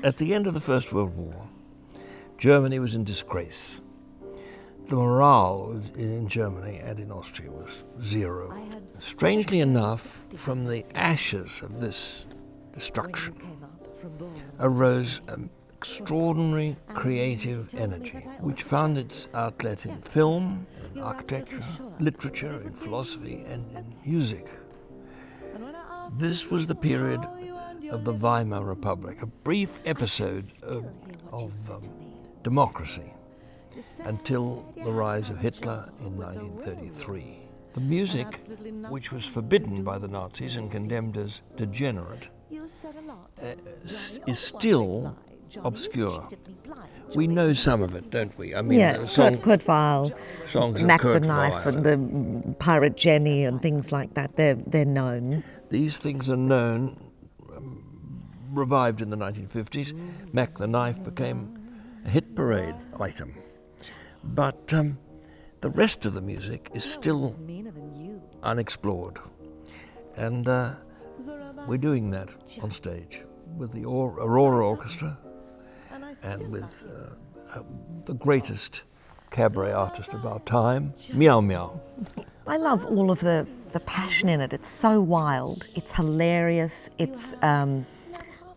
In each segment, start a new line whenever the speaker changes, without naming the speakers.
At the end of the First World War, Germany was in disgrace. The morale in Germany and in Austria was zero. Strangely enough, from the ashes of this destruction arose an extraordinary creative energy, which found its outlet in film, in architecture, literature, in philosophy, and in music. This was the period of the Weimar Republic, a brief episode of democracy until the rise of Hitler in 1933. The music, which was forbidden by the Nazis and condemned as degenerate, is still obscure. We know some of it, don't we? I mean,
Kurt Weill,
songs
Mac
of
the
Kurt
Knife,
Weill.
and the Pirate Jenny and things like that. They're known.
These things are known, revived in the 1950s. Mac the Knife became a hit parade item. But the rest of the music is still unexplored. And we're doing that on stage with the Aurora Orchestra and with the greatest cabaret artist of our time, Meow Meow.
I love all of the passion in it. It's so wild. It's hilarious. It's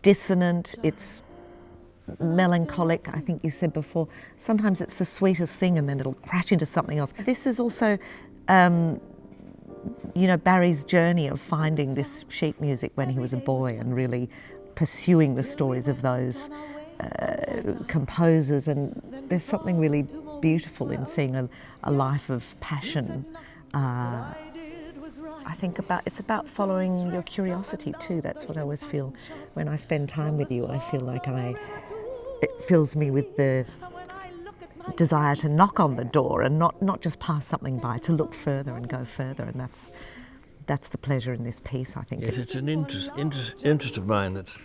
dissonant. It's melancholic, I think you said before. Sometimes it's the sweetest thing and then it'll crash into something else. This is also, Barry's journey of finding this sheet music when he was a boy and really pursuing the stories of those composers. And there's something really beautiful in seeing a life of passion. I think it's about following your curiosity too. That's what I always feel when I spend time with you. I feel like it fills me with the desire to knock on the door and not just pass something by, to look further and go further, and that's the pleasure in this piece, I think.
Yes, it's an interest of mine that's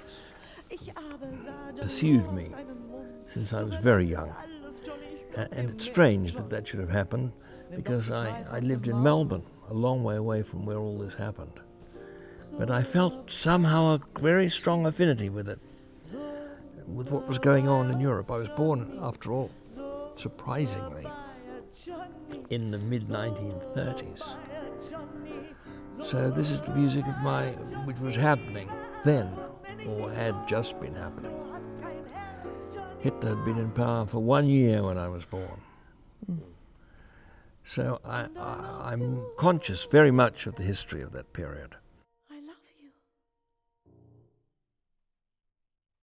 pursued me since I was very young. And it's strange that should have happened, because I lived in Melbourne, a long way away from where all this happened. But I felt somehow a very strong affinity with it, with what was going on in Europe. I was born, after all, surprisingly, in the mid-1930s. So this is the music of which was happening then, or had just been happening. Hitler had been in power for 1 year when I was born. So I'm conscious very much of the history of that period.